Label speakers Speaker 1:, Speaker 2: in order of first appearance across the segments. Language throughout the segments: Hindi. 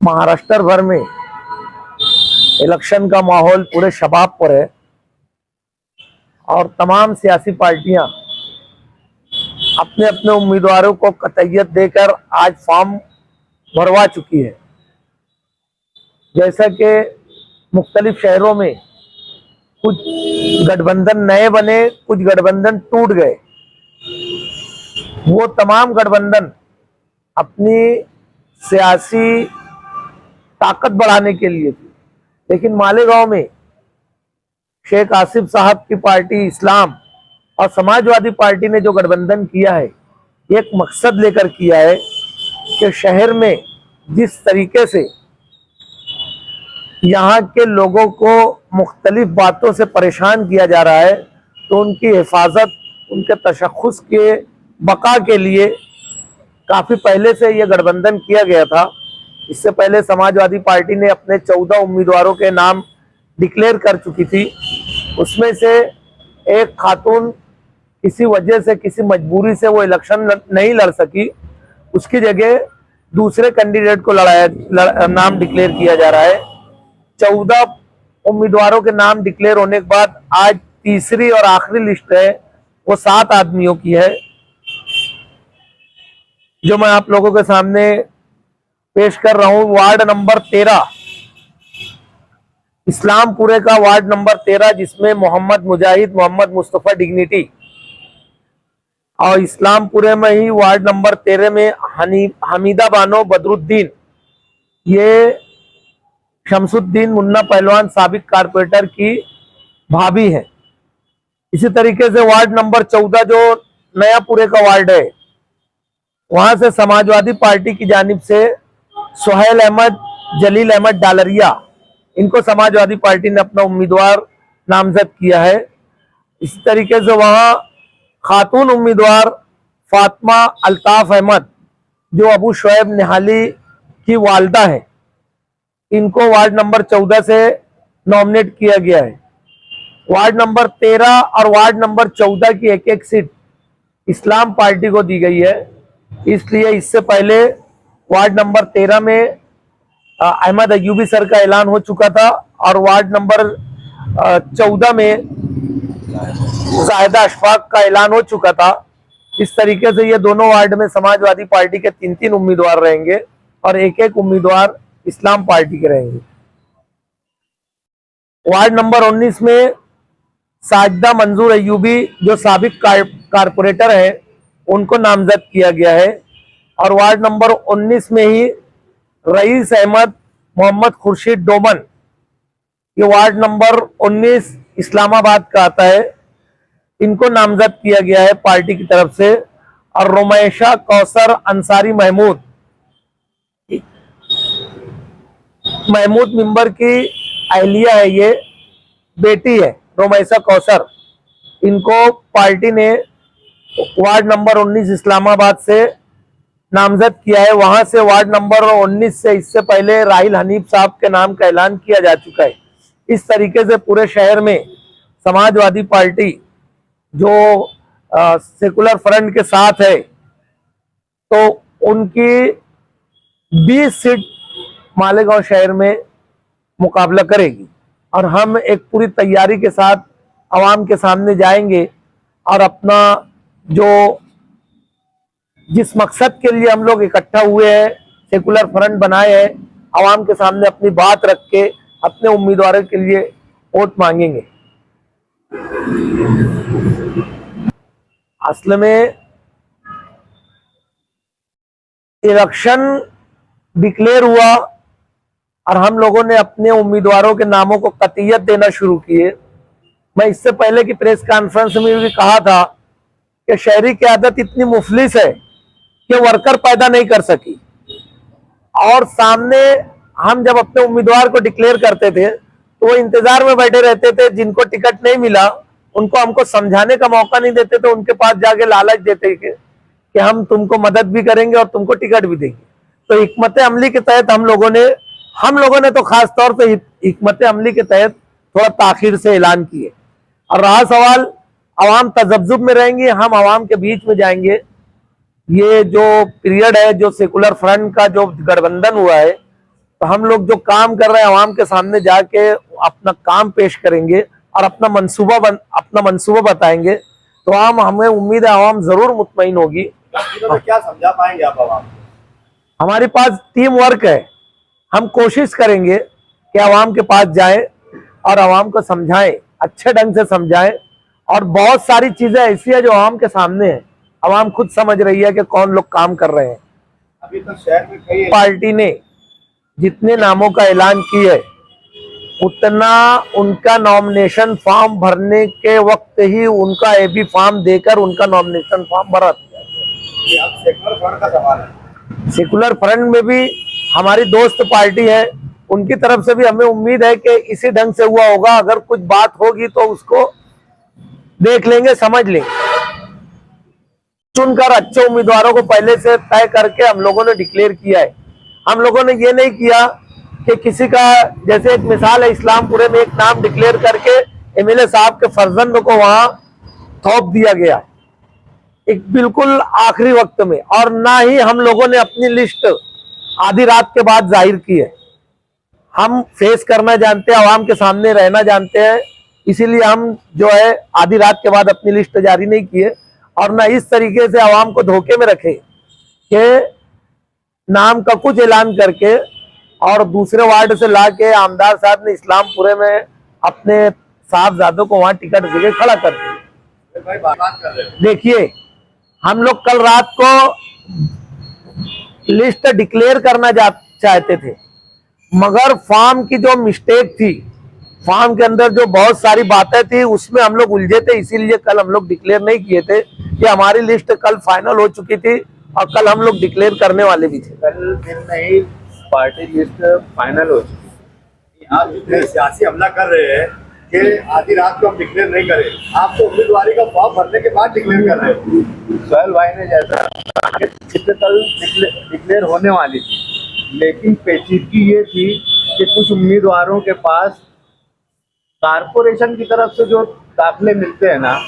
Speaker 1: महाराष्ट्र भर में इलेक्शन का माहौल पूरे शबाब पर है और तमाम सियासी पार्टियां अपने अपने उम्मीदवारों को कतईयत देकर आज फॉर्म भरवा चुकी है। जैसा कि मुख्तलिफ शहरों में कुछ गठबंधन नए बने, कुछ गठबंधन टूट गए। वो तमाम गठबंधन अपनी सियासी ताकत बढ़ाने के लिए थी, लेकिन मालेगांव में शेख आसिफ साहब की पार्टी इस्लाम और समाजवादी पार्टी ने जो गठबंधन किया है, एक मकसद लेकर किया है कि शहर में जिस तरीके से यहाँ के लोगों को मुख्तलिफ बातों से परेशान किया जा रहा है, तो उनकी हिफाजत, उनके तशख़्ख़ुस के बका के लिए काफ़ी पहले से ये गठबंधन किया गया था। इससे पहले समाजवादी पार्टी ने अपने 14 उम्मीदवारों के नाम डिक्लेयर कर चुकी थी। उसमें से एक खातून किसी वजह से, किसी मजबूरी से वो इलेक्शन नहीं लड़ सकी, उसकी जगह दूसरे कैंडिडेट को नाम डिक्लेयर किया जा रहा है। 14 उम्मीदवारों के नाम डिक्लेयर होने के बाद आज तीसरी और आखिरी लिस्ट है, वो 7 आदमियों की है, जो मैं आप लोगों के सामने पेश कर रहा हूं। वार्ड नंबर 13 इस्लामपुरे का वार्ड नंबर 13, जिसमें मोहम्मद मुजाहिद, मोहम्मद मुस्तफ़ा डिग्निटी, और इस्लामपुरे में ही वार्ड नंबर 13 में हमीदा बानो बदरुद्दीन, ये शमसुद्दीन मुन्ना पहलवान साबिक कारपोरेटर की भाभी है। इसी तरीके से वार्ड नंबर 14 जो नयापुरे का वार्ड है, वहां से समाजवादी पार्टी की जानिब से सुहेल अहमद, जलील अहमद डालरिया, इनको समाजवादी पार्टी ने अपना उम्मीदवार नामजद किया है। इसी तरीके से वहां खातून उम्मीदवार फातिमा अल्ताफ अहमद, जो अबू शुएब निहाली की वालदा है, इनको वार्ड नंबर 14 से नॉमिनेट किया गया है। वार्ड नंबर 13 और वार्ड नंबर 14 की एक एक सीट इस्लाम पार्टी को दी गई है। इसलिए इससे पहले वार्ड नंबर 13 में अहमद अयूबी सर का ऐलान हो चुका था और वार्ड नंबर 14 में जाहिदा अशफाक का ऐलान हो चुका था। इस तरीके से ये दोनों वार्ड में समाजवादी पार्टी के 3-3 उम्मीदवार रहेंगे और एक एक उम्मीदवार इस्लाम पार्टी के रहेंगे। वार्ड नंबर 19 में साजिदा मंजूर अयूबी, जो साबिक कारपोरेटर है, उनको नामजद किया गया है। और वार्ड नंबर 19 में ही रईस अहमद, मोहम्मद खुर्शीद डोमन, ये वार्ड नंबर 19 इस्लामाबाद का आता है, इनको नामजद किया गया है पार्टी की तरफ से। और रोमैशा कौसर अंसारी महमूद मेंबर की अहलिया है, ये बेटी है रोमैशा कौसर, इनको पार्टी ने वार्ड नंबर 19 इस्लामाबाद से नामजद किया है। वहां से वार्ड नंबर 19 से इससे पहले राहिल हनीफ साहब के नाम का ऐलान किया जा चुका है। इस तरीके से पूरे शहर में समाजवादी पार्टी जो सेकुलर फ्रंट के साथ है, तो उनकी 20 सीट मालेगांव शहर में मुकाबला करेगी और हम एक पूरी तैयारी के साथ आवाम के सामने जाएंगे और अपना जो जिस मकसद के लिए हम लोग इकट्ठा हुए हैं, सेकुलर फ्रंट बनाए हैं, आवाम के सामने अपनी बात रख के अपने उम्मीदवारों के लिए वोट मांगेंगे। असल में इलेक्शन डिक्लेयर हुआ और हम लोगों ने अपने उम्मीदवारों के नामों को कतईयत देना शुरू किए। मैं इससे पहले की प्रेस कॉन्फ्रेंस में भी कहा था कि शहरी की आदत इतनी मुफलिस है कि वर्कर पैदा नहीं कर सकी, और सामने हम जब अपने उम्मीदवार को डिक्लेयर करते थे तो वो इंतजार में बैठे रहते थे। जिनको टिकट नहीं मिला उनको हमको समझाने का मौका नहीं देते, तो उनके पास जाके लालच देते कि हम तुमको मदद भी करेंगे और तुमको टिकट भी देंगे। तो हिकमत अमली के तहत हम लोगों ने तो खास तौर पे हिकमत अमली के तहत थोड़ा ताखिर से ऐलान किए। और रहा सवाल आवाम तजब्जुब में रहेंगी, हम आवाम के बीच में जाएंगे। ये जो पीरियड है, जो सेकुलर फ्रंट का जो गठबंधन हुआ है, तो हम लोग जो काम कर रहे हैं आवाम के सामने जाके अपना काम पेश करेंगे और अपना मंसूबा बताएंगे, तो हमें उम्मीद है आवाम जरूर मुतमईन होगी।
Speaker 2: तो क्या समझा पाएंगे आप आवाम?
Speaker 1: हमारे पास टीम वर्क है, हम कोशिश करेंगे कि आवाम के पास जाएं और आवाम को समझाएं, अच्छे ढंग से समझाएं। और बहुत सारी चीजें ऐसी है जो आवाम के सामने है, आवाम खुद समझ रही है कि कौन लोग काम कर रहे हैं।
Speaker 2: अभी तो शहर में कई
Speaker 1: पार्टी ने जितने नामों का ऐलान किया है, उतना उनका नॉमिनेशन फॉर्म भरने के वक्त ही उनका एबी फॉर्म देकर उनका नॉमिनेशन फॉर्म भरा।
Speaker 2: अब सेकुलर फ्रंट का सवाल है।
Speaker 1: सेकुलर फ्रंट में भी हमारी दोस्त पार्टी है, उनकी तरफ से भी हमें उम्मीद है कि इसी ढंग से हुआ होगा। अगर कुछ बात होगी तो उसको देख लेंगे, समझ लेंगे। चुनकर अच्छे उम्मीदवारों को पहले से तय करके हम लोगों ने डिक्लेयर किया है। हम लोगों ने ये नहीं किया कि किसी का, जैसे एक मिसाल है, इस्लामपुरे में एक नाम डिक्लेयर करके एमएलए साहब के फर्जंद को वहां थोप दिया गया एक बिल्कुल आखिरी वक्त में, और ना ही हम लोगों ने अपनी लिस्ट आधी रात के बाद जाहिर की है। हम फेस करना जानते हैं, आवाम के सामने रहना जानते हैं, इसीलिए हम जो है आधी रात के बाद अपनी लिस्ट जारी नहीं किए, और ना इस तरीके से आवाम को धोखे में रखे कि नाम का कुछ ऐलान करके और दूसरे वार्ड से लाके आमदार साहब ने इस्लामपुरे में अपने साहबजादों को वहां टिकट देके खड़ा कर दिया।
Speaker 2: भाई बात कर रहे हैं।
Speaker 1: देखिए, हम लोग कल रात को लिस्ट डिक्लेयर करना चाहते थे, मगर फॉर्म की जो मिस्टेक थी, फॉर्म के अंदर जो बहुत सारी बातें थी, उसमें हम लोग उलझे थे, इसीलिए कल हम लोग डिक्लेयर नहीं किए थे। कि हमारी लिस्ट कल फाइनल हो चुकी थी और कल हम लोग डिक्लेयर करने वाले भी थे।
Speaker 2: कल दिन में ही पार्टी लिस्ट फाइनल हो चुकी। आप जितने सियासी हमला कर रहे हैं कि आधी रात को हम डिक्लेयर नहीं करें, आप तो उम्मीदवारी का फॉर्म भरने के बाद डिक्लेयर कर रहे हैं। सोहेल भाई ने जैसा लिस्ट कल डिक्लेयर होने वाली थी, लेकिन पेचीदगी ये थी कि कुछ उम्मीदवारों के पास कारपोरेशन की तरफ से जो दाखिले मिलते हैं ना,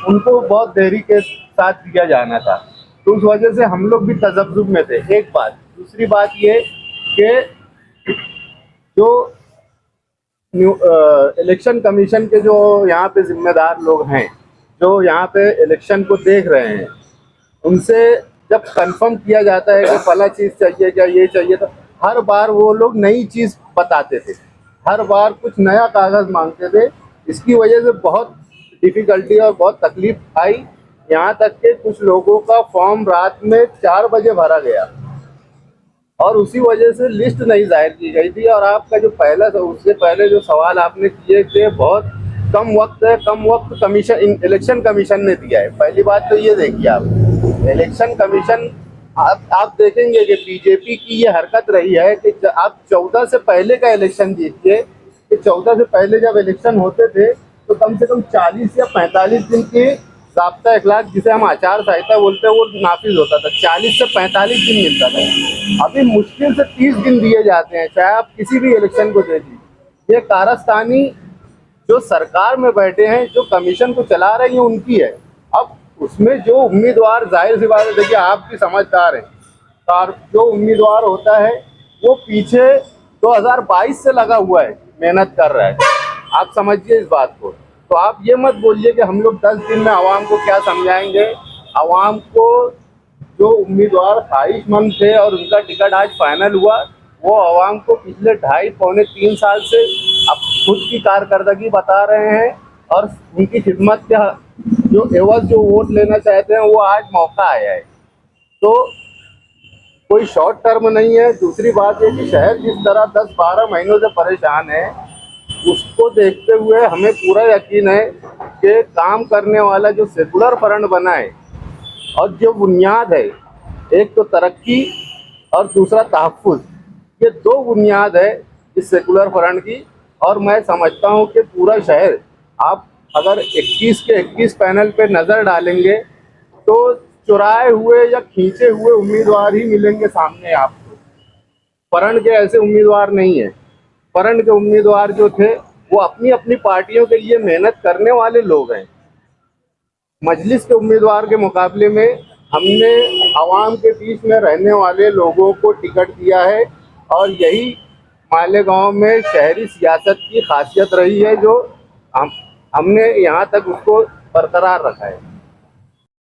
Speaker 2: उनको बहुत देरी के साथ दिया जाना था, तो उस वजह से हम लोग भी तजब्जुब में थे। एक बात, दूसरी बात ये कि जो इलेक्शन कमीशन के जो यहाँ पे जिम्मेदार लोग हैं, जो यहाँ पे इलेक्शन को देख रहे हैं, उनसे जब कंफर्म किया जाता है कि फला चीज़ चाहिए, क्या ये चाहिए, तो हर बार वो लोग नई चीज़ बताते थे, हर बार कुछ नया कागज़ मांगते थे। इसकी वजह से बहुत डिफ़िकल्टी और बहुत तकलीफ आई, यहाँ तक कि कुछ लोगों का फॉर्म रात में 4 बजे भरा गया और उसी वजह से लिस्ट नहीं जाहिर की गई थी। और आपका जो पहला, उससे पहले जो सवाल आपने किए थे, बहुत कम वक्त है, कम वक्त इलेक्शन कमीशन ने दिया है। पहली बात तो ये देखिए, आप इलेक्शन कमीशन, आप देखेंगे कि बीजेपी की ये हरकत रही है कि आप 14 से पहले का इलेक्शन जीतिए, कि 14 से पहले जब इलेक्शन होते थे तो कम से कम 40 या 45 दिन की ज़ाब्ता इखलाक, जिसे हम आचार संहिता बोलते हैं, वो नाफिज होता था। 40 से 45 दिन मिलता था, अभी मुश्किल से 30 दिन दिए जाते हैं, चाहे आप किसी भी इलेक्शन को दे दीजिए। ये कारस्तानी जो सरकार में बैठे हैं, जो कमीशन को चला रही है, उनकी है। अब उसमें जो उम्मीदवार, जाहिर सी बात है, देखिए आप भी समझदार हैं, जो उम्मीदवार होता है वो पीछे 2022 से लगा हुआ है, मेहनत कर रहा है, आप समझिए इस बात को। तो आप ये मत बोलिए कि हम लोग 10 दिन में आवाम को क्या समझाएंगे। आवाम को जो उम्मीदवार ख्वाहिशमंद थे और उनका टिकट आज फाइनल हुआ, वो आवाम को पिछले 2.5 पौने 3 साल से अब खुद की कारकर्दगी बता रहे हैं और उनकी खिदमत के जो एवज जो वोट लेना चाहते हैं, वो आज मौका आया है। तो कोई शॉर्ट टर्म नहीं है। दूसरी बात ये कि शहर जिस तरह 10-12 महीनों से परेशान है, उसको देखते हुए हमें पूरा यकीन है कि काम करने वाला जो सेकुलर फ्रंट बना है और जो बुनियाद है, एक तो तरक्की और दूसरा तहफ़्फ़ुज़, ये 2 बुनियाद है इस सेकुलर फ्रंट की। और मैं समझता हूँ कि पूरा शहर, आप अगर 21 के 21 पैनल पे नज़र डालेंगे तो चुराए हुए या खींचे हुए उम्मीदवार ही मिलेंगे सामने आपको। फ्रंट के ऐसे उम्मीदवार नहीं है। फ्रंट के उम्मीदवार जो थे वो अपनी अपनी पार्टियों के लिए मेहनत करने वाले लोग हैं। मजलिस के उम्मीदवार के मुकाबले में हमने आवाम के बीच में रहने वाले लोगों को टिकट दिया है और यही मालेगांव में शहरी सियासत की खासियत रही है, जो हमने यहाँ तक उसको बरकरार रखा है।